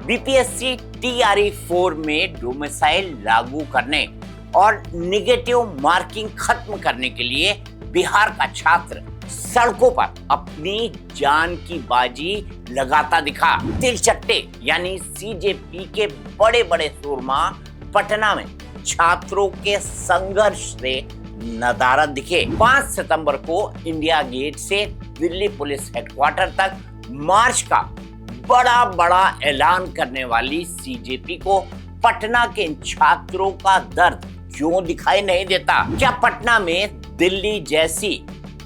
BPSC TRE 4 में domicile लागू करने और निगेटिव मार्किंग खत्म करने के लिए बिहार का छात्र सड़कों पर अपनी जान की बाजी लगाता दिखा। तिलचट्टे यानी सीजेपी के बड़े बड़े सूरमा पटना में छात्रों के संघर्ष से नदारद दिखे। 5 सितंबर को इंडिया गेट से दिल्ली पुलिस हेडक्वार्टर तक मार्च का बड़ा ऐलान करने वाली सीजेपी को पटना के इन छात्रों का दर्द क्यों दिखाई नहीं देता? क्या पटना में दिल्ली जैसी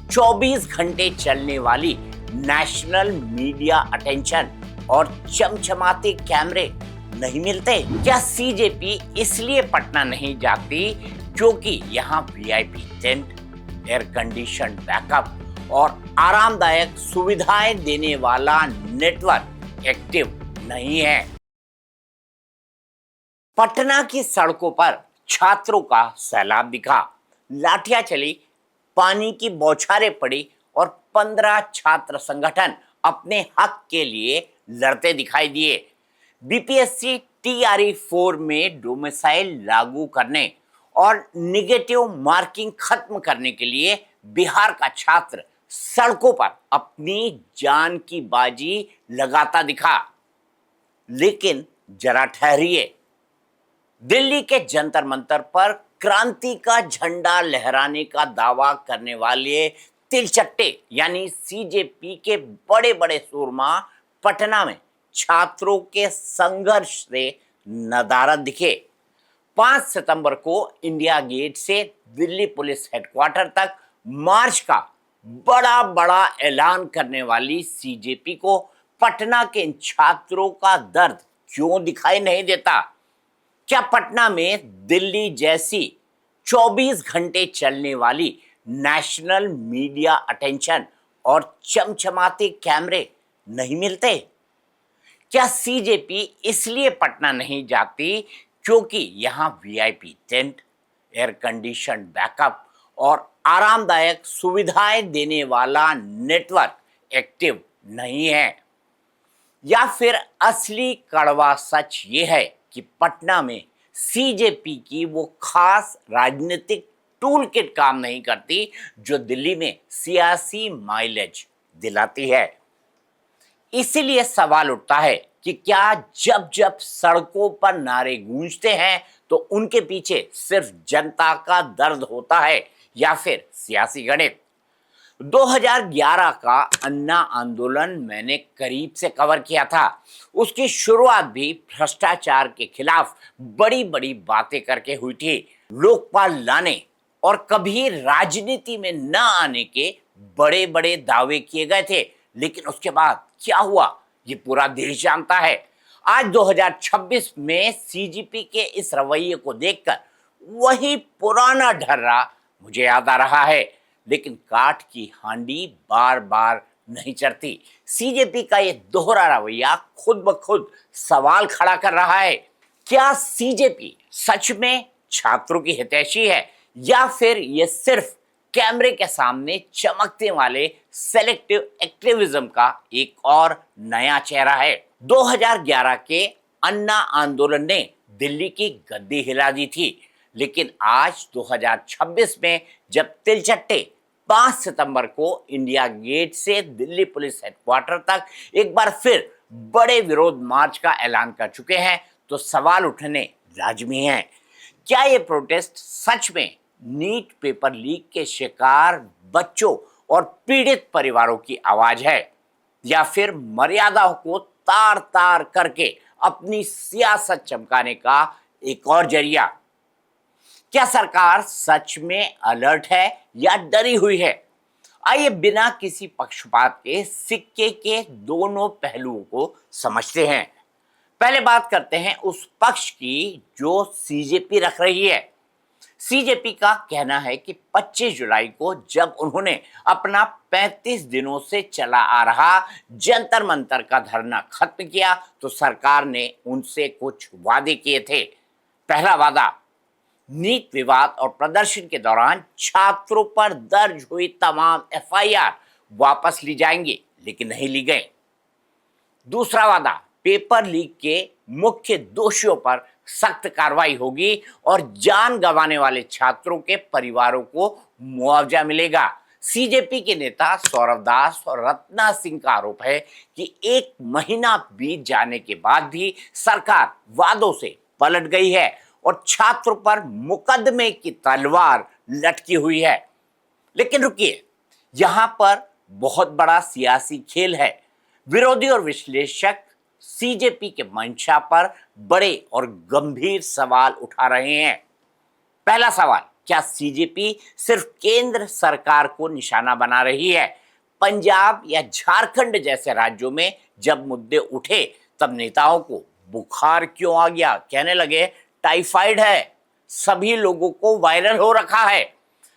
24 घंटे चलने वाली नेशनल मीडिया अटेंशन और चमचमाते कैमरे नहीं मिलते? क्या सीजेपी इसलिए पटना नहीं जाती क्योंकि यहाँ VIP tent, air condition backup और आरामदायक सुविधाएं देने वाला नेटवर्क एक्टिव नहीं है? पटना की सड़कों पर छात्रों का सैलाब दिखा, लाठियां चली, पानी की बौछारें पड़ी और 15 छात्र संगठन अपने हक के लिए लड़ते दिखाई दिए। बीपीएससी टीआरई 4 में डोमिसाइल लागू करने और निगेटिव मार्किंग खत्म करने के लिए बिहार का छात्र सड़कों पर अपनी जान की बाजी लगाता दिखा। लेकिन जरा ठहरिए, दिल्ली के जंतर मंतर पर क्रांति का झंडा लहराने का दावा करने वाले तिलचट्टे यानी सीजेपी के बड़े बड़े सूरमा पटना में छात्रों के संघर्ष से नदारद दिखे। 5 सितंबर को इंडिया गेट से दिल्ली पुलिस हेडक्वार्टर तक मार्च का बड़ा ऐलान करने वाली सीजेपी को पटना के इन छात्रों का दर्द क्यों दिखाई नहीं देता? क्या पटना में दिल्ली जैसी 24 घंटे चलने वाली नेशनल मीडिया अटेंशन और चमचमाते कैमरे नहीं मिलते? क्या सीजेपी इसलिए पटना नहीं जाती क्योंकि यहाँ VIP tent, air condition backup और आरामदायक सुविधाएं देने वाला नेटवर्क एक्टिव नहीं है? या फिर असली कड़वा सच ये है कि पटना में सीजेपी की वो खास राजनीतिक टूल किट काम नहीं करती जो दिल्ली में सियासी माइलेज दिलाती है। इसीलिए सवाल उठता है कि क्या जब जब सड़कों पर नारे गूंजते हैं तो उनके पीछे सिर्फ जनता का दर्द होता है या फिर सियासी गणित? 2011 का अन्ना आंदोलन मैंने करीब से कवर किया था। उसकी शुरुआत भी भ्रष्टाचार के खिलाफ बड़ी बातें करके हुई थी, लोकपाल लाने और कभी राजनीति में न आने के बड़े दावे किए गए थे। लेकिन उसके बाद क्या हुआ ये पूरा देश जानता है। आज 2026 में सीजेपी के इस रवैये को देखकर वही पुराना ढर्रा मुझे याद आ रहा है। लेकिन काठ की हांडी बार नहीं चढ़ती। सीजेपी का ये दोहरा रवैया खुद ब खुद सवाल खड़ा कर रहा है। क्या सीजेपी सच में छात्रों की हितैषी है या फिर ये सिर्फ कैमरे के सामने चमकने वाले सेलेक्टिव एक्टिविज्म का एक और नया चेहरा है? 2011 के अन्ना आंदोलन ने दिल्ली की गद्दी हिला दी थी, लेकिन आज 2026 में जब तिलचट्टे 5 सितंबर को इंडिया गेट से दिल्ली पुलिस हेडक्वार्टर तक एक बार फिर बड़े विरोध मार्च का ऐलान कर चुके हैं तो सवाल उठने लाजमी हैं। क्या ये प्रोटेस्ट सच में नीट पेपर लीक के शिकार बच्चों और पीड़ित परिवारों की आवाज है या फिर मर्यादाओं को तार करके अपनी सियासत चमकाने का एक और जरिया? क्या सरकार सच में अलर्ट है या डरी हुई है? आइए बिना किसी पक्षपात के सिक्के के दोनों पहलुओं को समझते हैं। पहले बात करते हैं उस पक्ष की जो सीजेपी रख रही है। सीजेपी का कहना है कि 25 जुलाई को जब उन्होंने अपना 35 दिनों से चला आ रहा जंतर मंतर का धरना खत्म किया तो सरकार ने उनसे कुछ वादे किए थे। पहला वादा, नीट विवाद और प्रदर्शन के दौरान छात्रों पर दर्ज हुई तमाम एफआईआर वापस ली जाएंगी, लेकिन नहीं ली गई। दूसरा वादा, पेपर लीक के मुख्य दोषियों पर सख्त कार्रवाई होगी और जान गंवाने वाले छात्रों के परिवारों को मुआवजा मिलेगा। सीजेपी के नेता सौरभ दास और रत्ना सिंह का आरोप है कि 1 महीना बीत जाने के बाद भी सरकार वादों से पलट गई है और छात्रों पर मुकदमे की तलवार लटकी हुई है। लेकिन रुकिए, यहां पर बहुत बड़ा सियासी खेल है। विरोधी और विश्लेषक सीजेपी के मंशा पर बड़े और गंभीर सवाल उठा रहे हैं। पहला सवाल, क्या सीजेपी सिर्फ केंद्र सरकार को निशाना बना रही है? पंजाब या झारखंड जैसे राज्यों में जब मुद्दे उठे तब नेताओं को बुखार क्यों आ गया, कहने लगे टाइफाइड है, सभी लोगों को वायरल हो रखा है।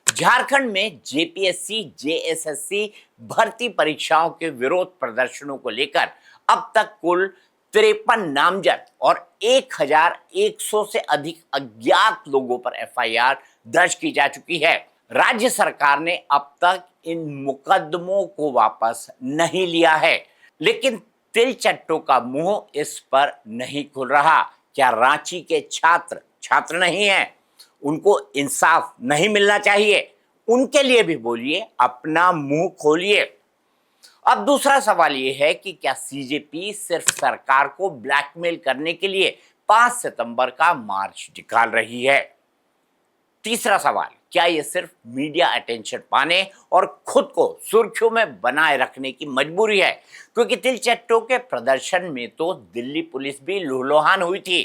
झारखंड में जेपीएससी जेएसएससी भर्ती परीक्षाओं के विरोध प्रदर्शनों को लेकर अब तक कुल 53 नामजद और 1100 से अधिक अज्ञात लोगों पर एफआईआर दर्ज की जा चुकी है। राज्य सरकार ने अब तक इन मुकदमों को वापस नहीं लिया है, लेकिन तिलचट्टों का मुंह इस पर नहीं खुल रहा। क्या रांची के छात्र छात्र नहीं हैं? उनको इंसाफ नहीं मिलना चाहिए? उनके लिए भी बोलिए, अपना मुंह खोलिए। अब दूसरा सवाल यह है कि क्या सीजेपी सिर्फ सरकार को ब्लैकमेल करने के लिए 5 सितंबर का मार्च निकाल रही है? तीसरा सवाल, क्या यह सिर्फ मीडिया अटेंशन पाने और खुद को सुर्खियों में बनाए रखने की मजबूरी है? क्योंकि तिलचट्टों के प्रदर्शन में तो दिल्ली पुलिस भी लुहलुहान हुई थी।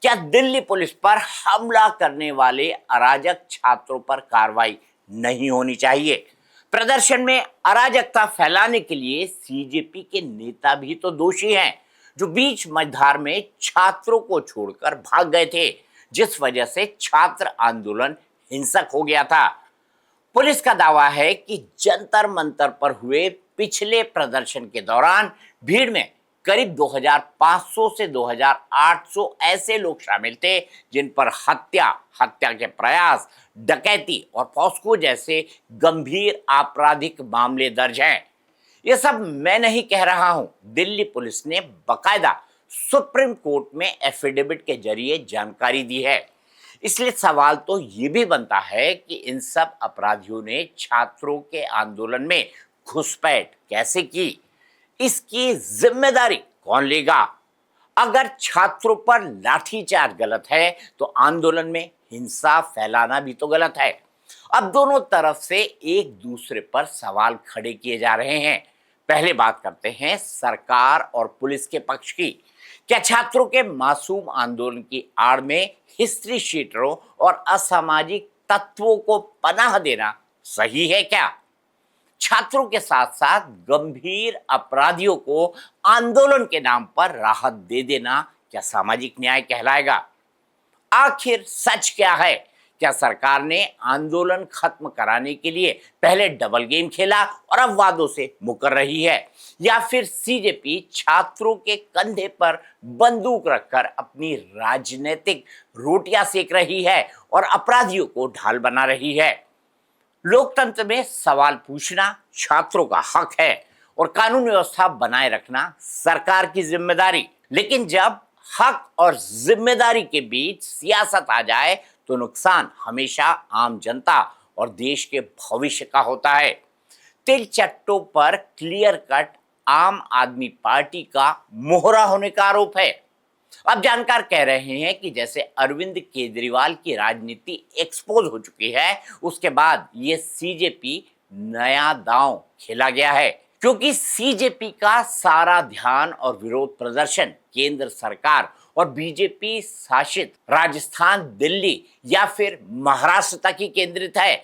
क्या दिल्ली पुलिस पर हमला करने वाले अराजक छात्रों पर कार्रवाई नहीं होनी चाहिए? प्रदर्शन में अराजकता फैलाने के लिए सीजेपी के नेता भी तो दोषी हैं, जो बीच मझधार में छात्रों को छोड़कर भाग गए थे, जिस वजह से छात्र आंदोलन हिंसक हो गया था। पुलिस का दावा है कि जंतर मंतर पर हुए पिछले प्रदर्शन के दौरान भीड़ में करीब 2500 से 2800 ऐसे लोग शामिल थे जिन पर हत्या के प्रयास, डकैती और पॉस्को जैसे गंभीर आपराधिक मामले दर्ज हैं। ये सब मैं नहीं कह रहा हूं, दिल्ली पुलिस ने बकायदा सुप्रीम कोर्ट में एफिडेविट के जरिए जानकारी दी है। इसलिए सवाल तो ये भी बनता है कि इन सब अपराधियों ने छात्रों के आंदोलन में घुसपैठ कैसे की? इसकी जिम्मेदारी कौन लेगा? अगर छात्रों पर लाठीचार्ज गलत है तो आंदोलन में हिंसा फैलाना भी तो गलत है। अब दोनों तरफ से एक दूसरे पर सवाल खड़े किए जा रहे हैं। पहले बात करते हैं सरकार और पुलिस के पक्ष की। क्या छात्रों के मासूम आंदोलन की आड़ में हिस्ट्री शीटरों और असामाजिक तत्वों को पनाह देना सही है क्या? छात्रों के साथ साथ गंभीर अपराधियों को आंदोलन के नाम पर राहत दे देना क्या सामाजिक न्याय कहलाएगा? आखिर सच क्या है? क्या सरकार ने आंदोलन खत्म कराने के लिए पहले डबल गेम खेला और अब वादों से मुकर रही है, या फिर सीजेपी छात्रों के कंधे पर बंदूक रखकर अपनी राजनीतिक रोटियां सेक रही है और अपराधियों को ढाल बना रही है? लोकतंत्र में सवाल पूछना छात्रों का हक है और कानून व्यवस्था बनाए रखना सरकार की जिम्मेदारी। लेकिन जब हक और जिम्मेदारी के बीच सियासत आ जाए तो नुकसान हमेशा आम जनता और देश के भविष्य का होता है। तिलचट्टों पर क्लियर कट आम आदमी पार्टी का मोहरा होने का आरोप है। अब जानकार कह रहे हैं कि जैसे अरविंद केजरीवाल की राजनीति एक्सपोज हो चुकी है, उसके बाद ये सीजेपी नया दांव खेला गया है, क्योंकि सीजेपी का सारा ध्यान और विरोध प्रदर्शन केंद्र सरकार और बीजेपी शासित राजस्थान, दिल्ली या फिर महाराष्ट्र तक ही केंद्रित है।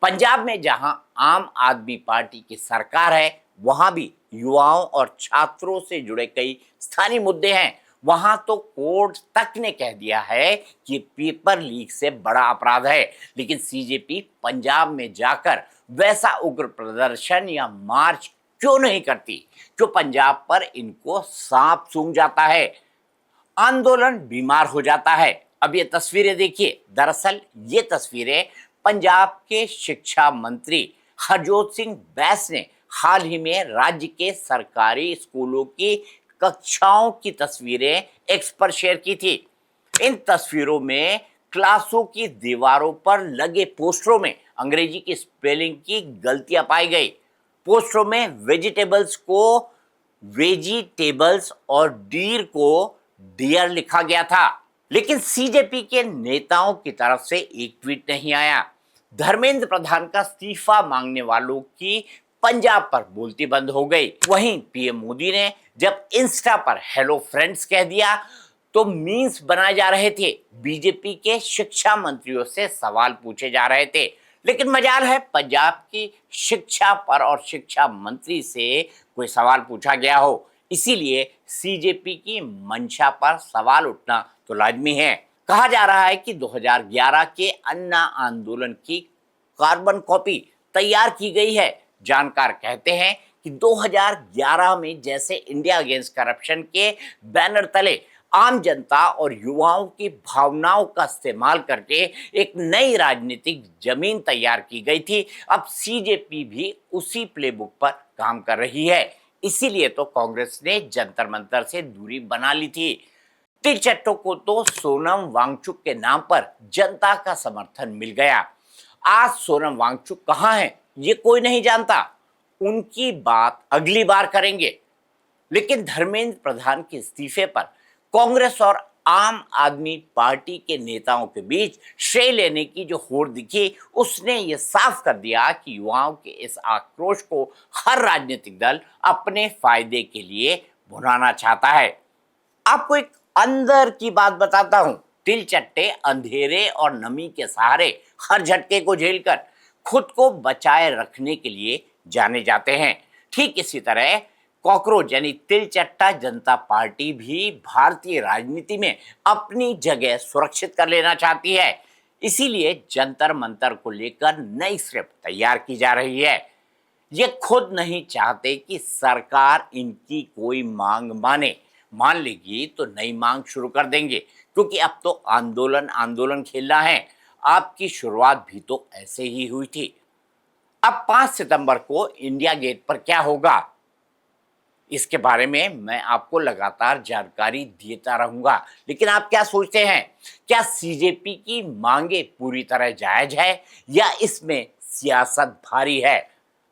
पंजाब में जहां आम आदमी पार्टी की सरकार है, वहां भी युवाओं और छात्रों से जुड़े कई स्थानीय मुद्दे हैं। वहां तो कोर्ट तक ने कह दिया है कि पेपर लीक से बड़ा अपराध है, लेकिन सीजेपी पंजाब में जाकर वैसा उग्र प्रदर्शन या मार्च क्यों नहीं करती? क्यों पंजाब पर इनको सांप सूंघ जाता है, आंदोलन बीमार हो जाता है? अब ये तस्वीरें देखिए। दरअसल ये तस्वीरें पंजाब के शिक्षा मंत्री हरजोत सिंह बैस ने हाल ही में राज्य के सरकारी स्कूलों की कक्षाओं की तस्वीरें एक्स पर शेयर की थी। इन तस्वीरों में क्लासों की दीवारों पर लगे पोस्टरों में अंग्रेजी की स्पेलिंग की गलतियां पाई गई। पोस्टरों में वेजिटेबल्स को वेजिटेबल्स और डीर को डियर लिखा गया था। लेकिन सीजेपी के नेताओं की तरफ से एक ट्वीट नहीं आया। धर्मेंद्र प्रधान का इस्तीफा मांगने वालों की पंजाब पर बोलती बंद हो गई। वहीं पीएम मोदी ने जब इंस्टा पर हेलो फ्रेंड्स कह दिया तो मीम्स बनाए जा रहे थे। बीजेपी के शिक्षा मंत्रियों से सवाल पूछे जा रहे थे। लेकिन मजाल है पंजाब की शिक्षा पर और शिक्षा मंत्री से कोई सवाल पूछा गया हो, इसीलिए सीजेपी की मंशा पर सवाल उठना तो लाजमी है। कहा जा रहा है कि 2011 के अन्ना आंदोलन की कार्बन कॉपी तैयार की गई है। जानकार कहते हैं कि 2011 में जैसे इंडिया अगेंस्ट करप्शन के बैनर तले आम जनता और युवाओं की भावनाओं का इस्तेमाल करके एक नई राजनीतिक जमीन तैयार की गई थी, अब सीजेपी भी उसी प्लेबुक पर काम कर रही है। इसीलिए तो कांग्रेस ने जंतर मंतर से दूरी बना ली थी। तिलचट्टों को तो सोनम वांगचुक के नाम पर जनता का समर्थन मिल गया। आज सोनम वांगचुक कहां है ये कोई नहीं जानता। उनकी बात अगली बार करेंगे। लेकिन धर्मेंद्र प्रधान के इस्तीफे पर कांग्रेस और आम आदमी पार्टी के नेताओं के बीच श्रेय लेने की जो होड़ दिखी, उसने ये साफ कर दिया कि युवाओं के इस आक्रोश को हर राजनीतिक दल अपने फायदे के लिए भुनाना चाहता है। आपको एक अंदर की बात बताता हूं। तिलचट्टे अंधेरे और नमी के सहारे हर झटके को झेलकर खुद को बचाए रखने के लिए जाने जाते हैं। ठीक इसी तरह कॉकरोच यानी तिलचट्टा जनता पार्टी भी भारतीय राजनीति में अपनी जगह सुरक्षित कर लेना चाहती है। इसीलिए जंतर मंतर को लेकर नई स्क्रिप्ट तैयार की जा रही है। ये खुद नहीं चाहते कि सरकार इनकी कोई मांग मान लेगी तो नई मांग शुरू कर देंगे, क्योंकि अब तो आंदोलन आंदोलन खेलना है। आपकी शुरुआत भी तो ऐसे ही हुई थी। अब 5 सितंबर को इंडिया गेट पर क्या होगा, इसके बारे में मैं आपको लगातार जानकारी देता रहूंगा। लेकिन आप क्या सोचते हैं, क्या सीजेपी की मांगे पूरी तरह जायज है या इसमें सियासत भारी है?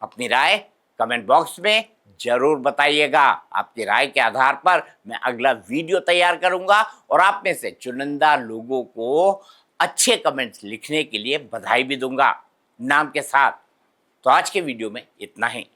अपनी राय कमेंट बॉक्स में जरूर बताइएगा। आपकी राय के आधार पर मैं अगला वीडियो तैयार करूंगा और आप में से चुनिंदा लोगों को अच्छे कमेंट्स लिखने के लिए बधाई भी दूंगा नाम के साथ। तो आज के वीडियो में इतना ही।